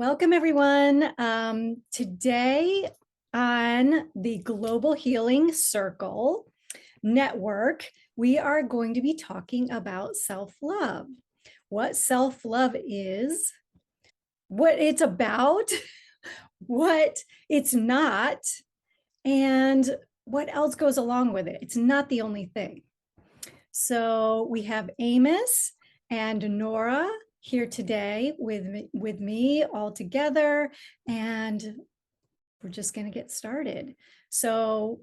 Welcome, everyone. Today on the Global Healing Circle Network, we are going to be talking about self-love, what self-love is, what it's about, what it's not, and what else goes along with it. It's not the only thing. So we have Amos and Noora here today with me all together, and we're just going to get started. So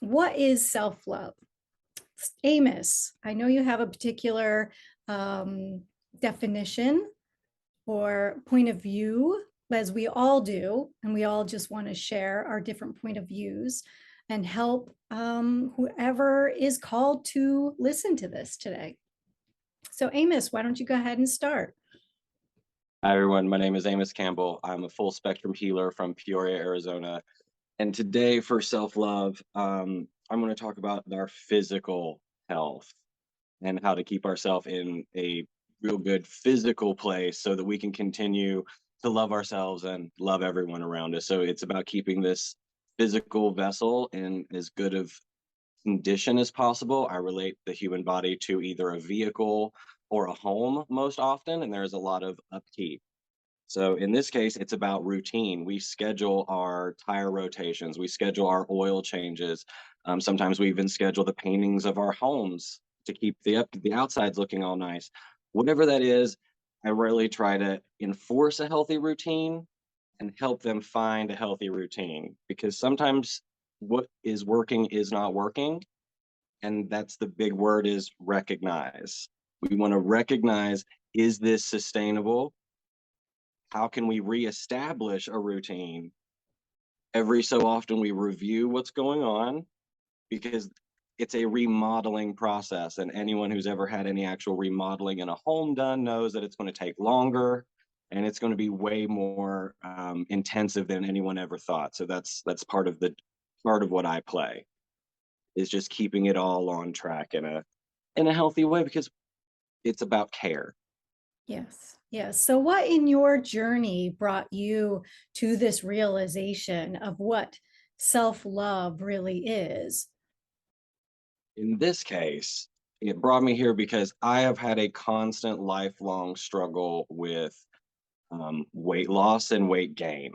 what is self-love? Amos, I know you have a particular definition or point of view, as we all do, and we all just want to share our different point of views and help whoever is called to listen to this today. So Amos, why don't you go ahead and start? Hi, everyone. My name is Amos Campbell. I'm a full spectrum healer from Peoria, Arizona. And today for self-love, I'm going to talk about our physical health and how to keep ourselves in a real good physical place so that we can continue to love ourselves and love everyone around us. So it's about keeping this physical vessel in as good of condition as possible. I relate the human body to either a vehicle or a home most often, and there's a lot of upkeep. So in this case, it's about routine. We schedule our tire rotations, we schedule our oil changes. Sometimes we even schedule the paintings of our homes to keep the outsides looking all nice. Whatever that is, I really try to enforce a healthy routine and help them find a healthy routine, because sometimes what is working is not working. And that's the big word, is recognize. We want to recognize, is this sustainable? How can we reestablish a routine? Every so often we review what's going on, because it's a remodeling process. And anyone who's ever had any actual remodeling in a home done knows that it's going to take longer and it's going to be way more intensive than anyone ever thought. So that's part of what I play, is just keeping it all on track in a healthy way, because it's about care. Yes. Yes. So what in your journey brought you to this realization of what self-love really is? In this case, it brought me here because I have had a constant lifelong struggle with weight loss and weight gain.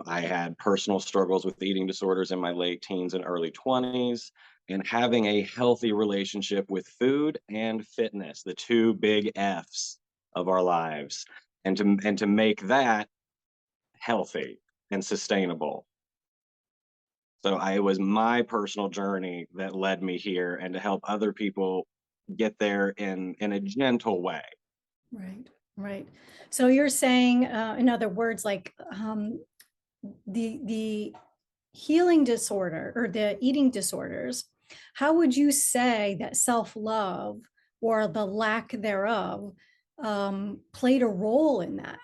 I had personal struggles with eating disorders in my late teens and early 20s, and having a healthy relationship with food and fitness, the two big F's of our lives, and to make that healthy and sustainable. So it was my personal journey that led me here, and to help other people get there in a gentle way. Right. Right. So you're saying, in other words, like the healing disorder or the eating disorders, how would you say that self-love or the lack thereof played a role in that?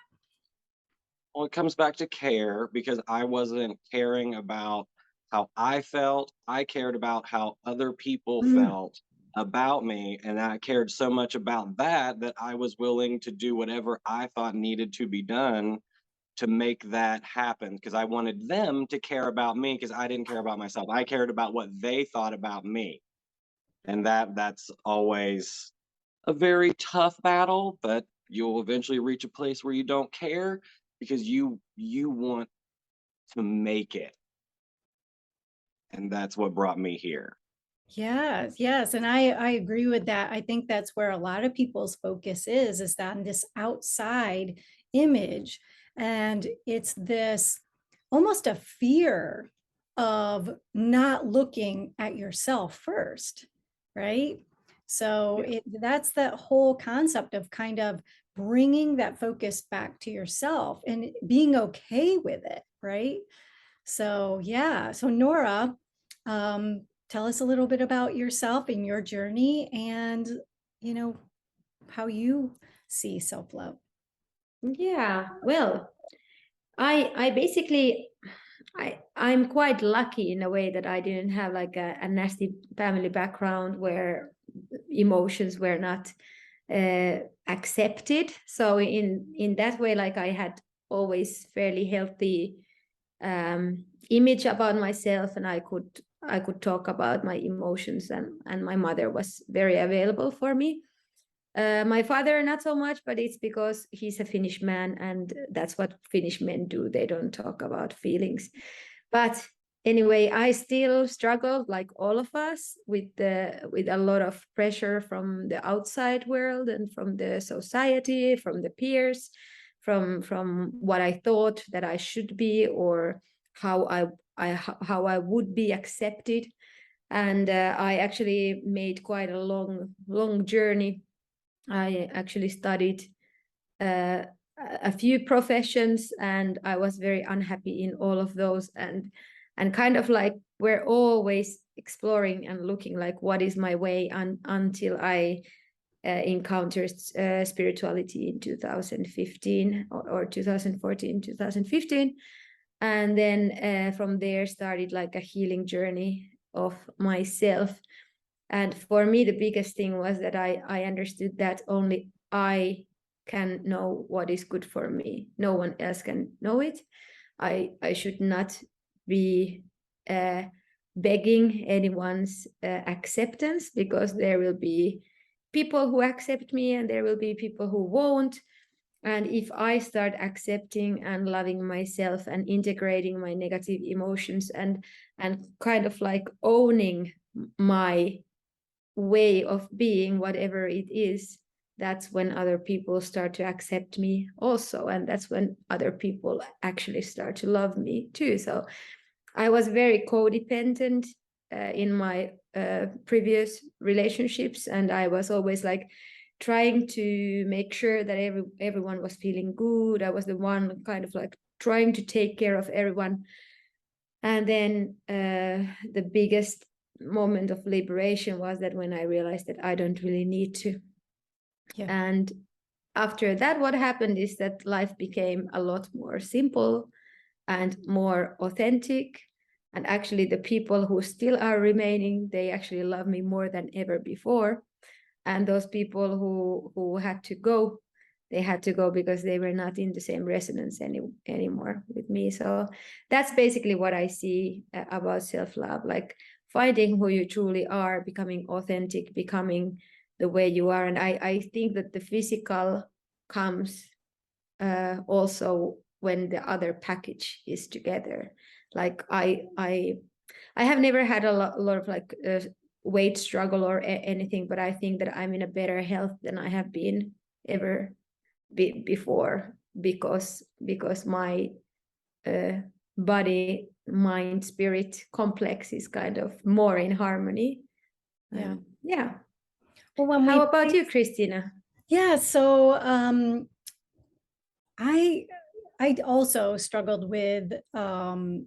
Well, it comes back to care, because I wasn't caring about how I felt. I cared about how other people Mm, felt about me. And I cared so much about that that I was willing to do whatever I thought needed to be done to make that happen, because I wanted them to care about me, because I didn't care about myself. I cared about what they thought about me. And that's always a very tough battle, but you'll eventually reach a place where you don't care, because you want to make it. And that's what brought me here. yes, yes. And I agree with that. I think that's where a lot of people's focus is that in this outside image. And it's this almost a fear of not looking at yourself first, right? So Yeah. that's that whole concept of kind of bringing that focus back to yourself and being okay with it, right? So yeah, so Noora, tell us a little bit about yourself and your journey, and you know how you see self-love. Yeah, well, I basically I'm quite lucky in a way that I didn't have like a nasty family background where emotions were not accepted. So in that way, like I had always fairly healthy image about myself, and I could talk about my emotions, and my mother was very available for me. My father, not so much, but it's because he's a Finnish man, and that's what Finnish men do. They don't talk about feelings. But anyway, I still struggled, like all of us, with a lot of pressure from the outside world and from the society, from the peers, from what I thought that I should be, or how I would be accepted. And I actually made quite a long journey. I actually studied a few professions, and I was very unhappy in all of those, and kind of like we're always exploring and looking like what is my way, until I encountered spirituality in 2015 or 2014, 2015. And then from there started like a healing journey of myself. And for me, the biggest thing was that I understood that only I can know what is good for me. No one else can know it. I should not be begging anyone's acceptance, because there will be people who accept me and there will be people who won't. And if I start accepting and loving myself and integrating my negative emotions and kind of like owning my way of being, whatever it is, that's when other people start to accept me also, and that's when other people actually start to love me too. So I was very codependent in my previous relationships, and I was always like trying to make sure that everyone was feeling good. I was the one kind of like trying to take care of everyone. And then the biggest moment of liberation was that when I realized that I don't really need to. Yeah. And after that, what happened is that life became a lot more simple and more authentic. And actually the people who still are remaining, they actually love me more than ever before. And those people who had to go, they had to go because they were not in the same resonance anymore with me. So that's basically what I see about self-love, like finding who you truly are, becoming authentic, becoming the way you are. And I think that the physical comes also when the other package is together. Like I have never had a lot of like weight struggle or anything, but I think that I'm in a better health than I have been ever before, because my body, mind, spirit complex is kind of more in harmony. Yeah. Yeah. Well, when How about you, Christina? Yeah, so I also struggled with some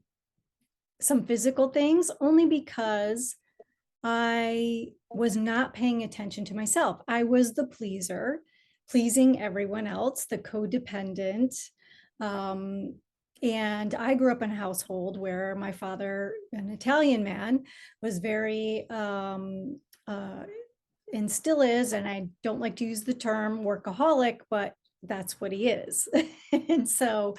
physical things, only because I was not paying attention to myself. I was the pleaser, pleasing everyone else, the codependent. And I grew up in a household where my father, an Italian man, was very, and still is, and I don't like to use the term workaholic, but that's what he is. And so,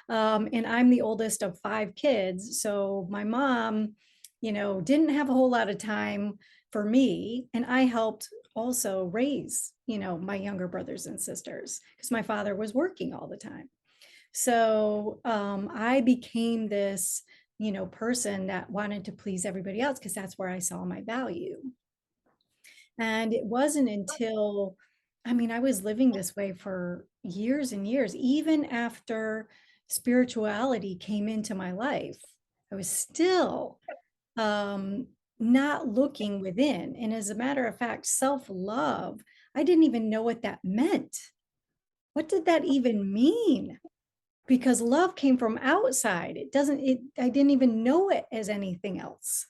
and I'm the oldest of 5 kids. So my mom, didn't have a whole lot of time for me. And I helped also raise, my younger brothers and sisters, because my father was working all the time. So I became this, person that wanted to please everybody else, because that's where I saw my value. And it wasn't until, I was living this way for years and years, even after spirituality came into my life. I was still not looking within. And as a matter of fact, self-love, I didn't even know what that meant. What did that even mean? Because love came from outside. I didn't even know it as anything else.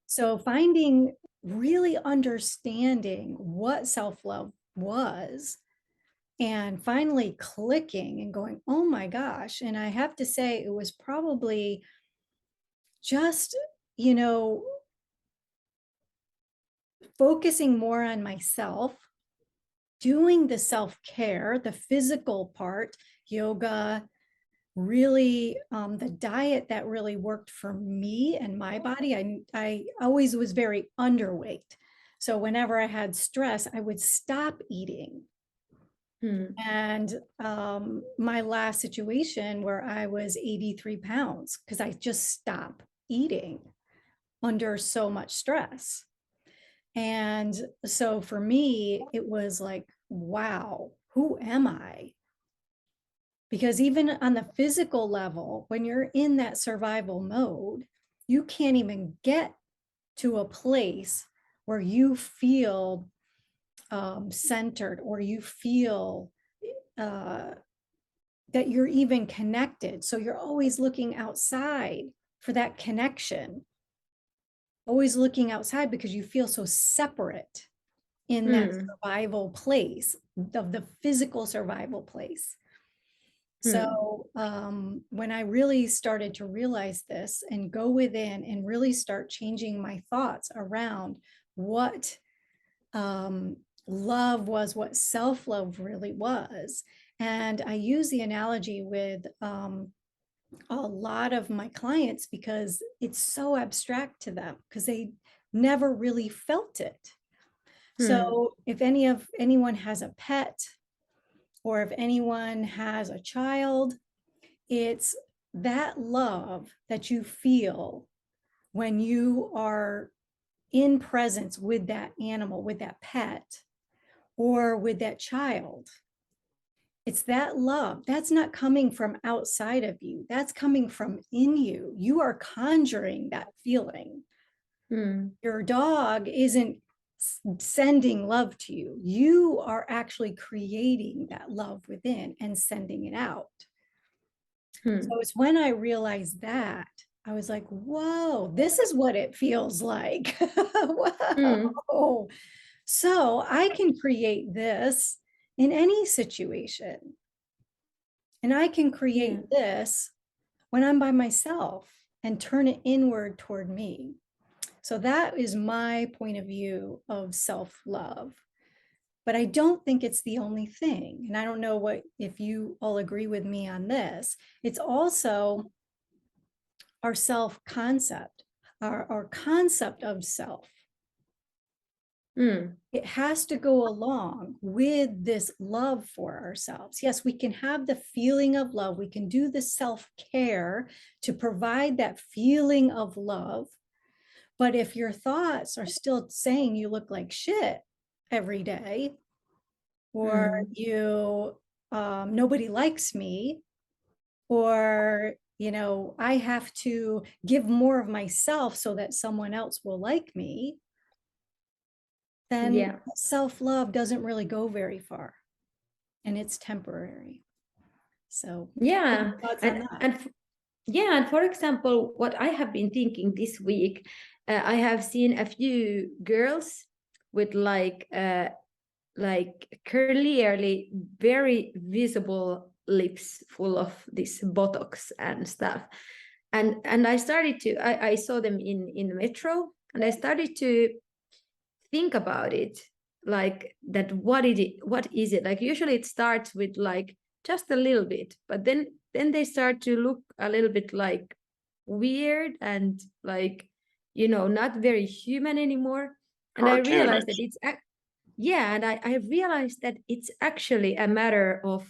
So finding, really understanding what self-love was, and finally clicking and going, oh my gosh. And I have to say, it was probably just, focusing more on myself doing the self-care, the physical part, yoga, really the diet that really worked for me and my body. I always was very underweight. So whenever I had stress, I would stop eating. And my last situation where I was 83 pounds because I just stopped eating under so much stress. And so for me, it was like, wow, who am I? Because even on the physical level, when you're in that survival mode, you can't even get to a place where you feel centered, or you feel that you're even connected. So you're always looking outside for that connection, always looking outside because you feel so separate in that survival place, of the physical survival place. So when I really started to realize this and go within and really start changing my thoughts around what love was, what self-love really was. And I use the analogy with a lot of my clients because it's so abstract to them because they never really felt it. So if anyone has a pet, or if anyone has a child, it's that love that you feel when you are in presence with that animal, with that pet, or with that child. It's that love. That's not coming from outside of you. That's coming from in you. You are conjuring that feeling. Your dog isn't sending love to you. You are actually creating that love within and sending it out. So it's when I realized that, I was like, whoa, this is what it feels like. Whoa. So I can create this in any situation. And I can create this when I'm by myself and turn it inward toward me. So that is my point of view of self-love. But I don't think it's the only thing. And I don't know if you all agree with me on this. It's also our self-concept, our concept of self. It has to go along with this love for ourselves. Yes, we can have the feeling of love. We can do the self-care to provide that feeling of love. But if your thoughts are still saying you look like shit every day, or you, nobody likes me, or, I have to give more of myself so that someone else will like me, then self-love doesn't really go very far, and it's temporary. So thoughts on that? And for example, what I have been thinking this week, I have seen a few girls with like clearly very visible lips full of this Botox and stuff. And I started to, I saw them in the metro, and I started to think about it, like that, what is it? Like usually it starts with like just a little bit, but then they start to look a little bit like weird and like, not very human anymore. And I realized that it's and I realized that it's actually a matter of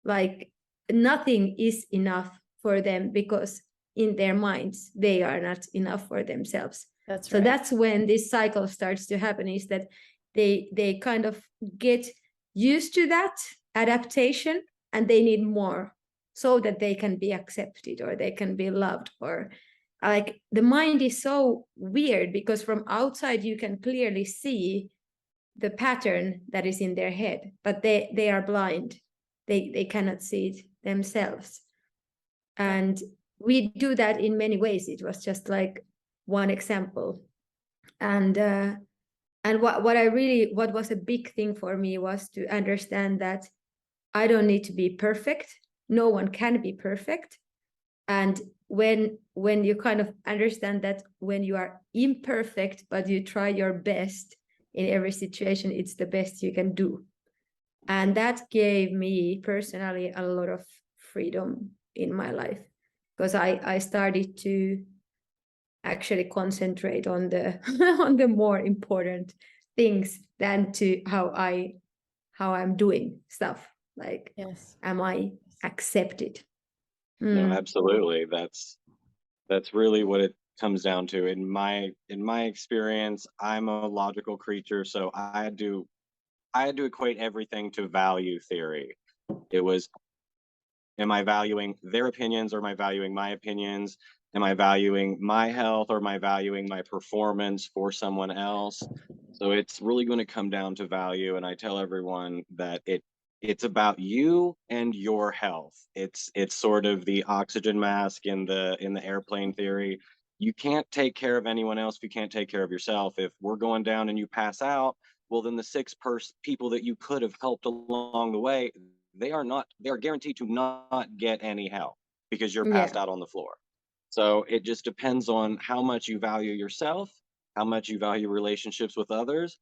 like nothing is enough for them, because in their minds they are not enough for themselves. That's so right. That's when this cycle starts to happen, is that they kind of get used to that adaptation, and they need more so that they can be accepted or they can be loved. Or like the mind is so weird, because from outside you can clearly see the pattern that is in their head, but they are blind. They cannot see it themselves. And we do that in many ways. It was just like one example. And what was a big thing for me was to understand that I don't need to be perfect. No one can be perfect. And when you kind of understand that when you are imperfect, but you try your best in every situation, it's the best you can do. And that gave me personally a lot of freedom in my life, because I started to actually concentrate on the on the more important things than to how I'm doing stuff. Like, Yes. am I accepted? No, Mm. absolutely. That's really what it comes down to. In my experience, I'm a logical creature, so I had to equate everything to value theory. It was, am I valuing their opinions or am I valuing my opinions? Am I valuing my health or am I valuing my performance for someone else? So it's really going to come down to value. And I tell everyone that it's about you and your health. It's sort of the oxygen mask in the airplane theory. You can't take care of anyone else if you can't take care of yourself. If we're going down and you pass out, well, then the six people that you could have helped along the way, they are guaranteed to not get any help because you're passed Yeah. out on the floor. So it just depends on how much you value yourself, how much you value relationships with others,